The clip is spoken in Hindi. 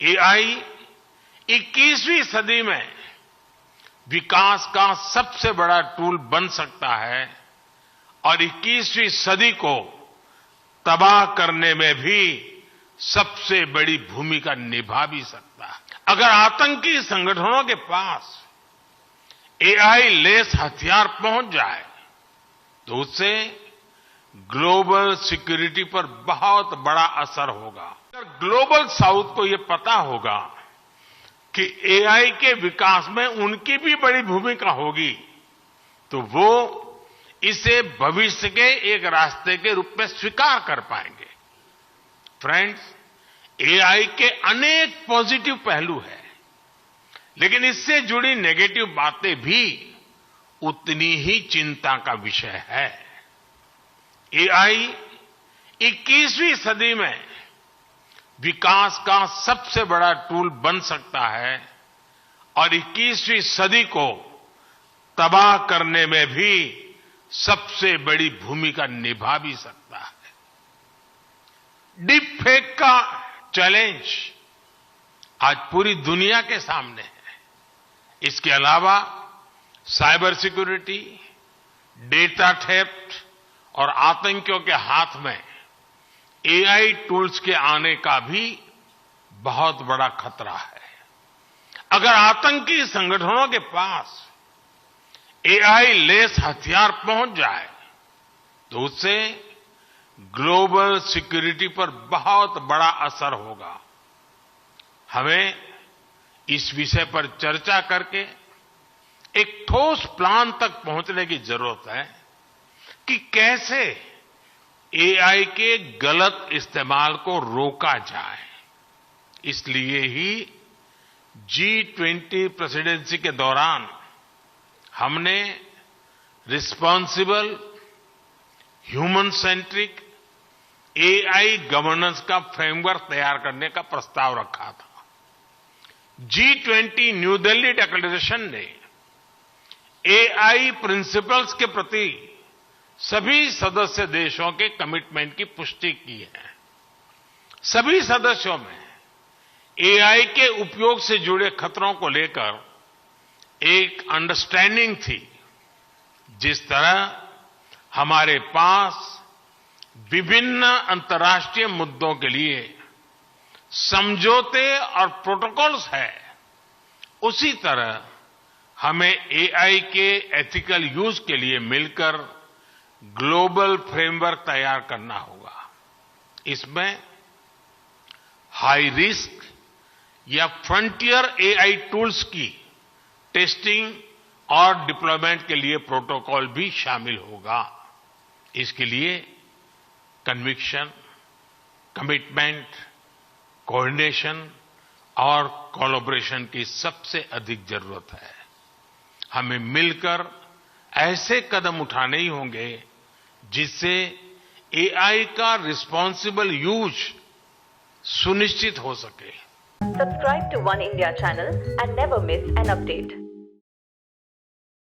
एआई 21वीं सदी में विकास का सबसे बड़ा टूल बन सकता है और 21वीं सदी को तबाह करने में भी सबसे बड़ी भूमिका निभा भी सकता है। अगर आतंकी संगठनों के पास एआई लेस हथियार पहुंच जाए तो उससे ग्लोबल सिक्योरिटी पर बहुत बड़ा असर होगा। अगर ग्लोबल साउथ को यह पता होगा कि एआई के विकास में उनकी भी बड़ी भूमिका होगी तो वो इसे भविष्य के एक रास्ते के रूप में स्वीकार कर पाएंगे। फ्रेंड्स, एआई के अनेक पॉजिटिव पहलू हैं, लेकिन इससे जुड़ी नेगेटिव बातें भी उतनी ही चिंता का विषय है। एआई 21वीं सदी में विकास का सबसे बड़ा टूल बन सकता है और 21वीं सदी को तबाह करने में भी सबसे बड़ी भूमिका निभा भी सकता है। डीप फेक का चैलेंज आज पूरी दुनिया के सामने है। इसके अलावा साइबर सिक्योरिटी, डेटा थेफ्ट और आतंकियों के हाथ में एआई टूल्स के आने का भी बहुत बड़ा खतरा है। अगर आतंकी संगठनों के पास एआई लेस हथियार पहुंच जाए तो उससे ग्लोबल सिक्योरिटी पर बहुत बड़ा असर होगा। हमें इस विषय पर चर्चा करके एक ठोस प्लान तक पहुंचने की जरूरत है कि कैसे एआई के गलत इस्तेमाल को रोका जाए। इसलिए ही G20 प्रेसिडेंसी के दौरान हमने responsible, human centric AI governance का फ्रेमवर्क तैयार करने का प्रस्ताव रखा था। G20 न्यू दिल्ली डिक्लेरेशन ने एआई प्रिंसिपल्स के प्रति सभी सदस्य देशों के कमिटमेंट की पुष्टि की है। सभी सदस्यों में एआई के उपयोग से जुड़े खतरों को लेकर एक अंडरस्टैंडिंग थी। जिस तरह हमारे पास विभिन्न अंतर्राष्ट्रीय मुद्दों के लिए समझौते और प्रोटोकॉल्स है, उसी तरह हमें एआई के एथिकल यूज के लिए मिलकर ग्लोबल फ्रेमवर्क तैयार करना होगा। इसमें हाई रिस्क या फ्रंटियर एआई टूल्स की टेस्टिंग और डिप्लॉयमेंट के लिए प्रोटोकॉल भी शामिल होगा। इसके लिए कन्विक्शन, कमिटमेंट, कोऑर्डिनेशन और कोलैबोरेशन की सबसे अधिक जरूरत है। हमें मिलकर ऐसे कदम उठाने ही होंगे जिससे एआई का रिस्पांसिबल यूज सुनिश्चित हो सके। Subscribe to One India channel and never miss an update.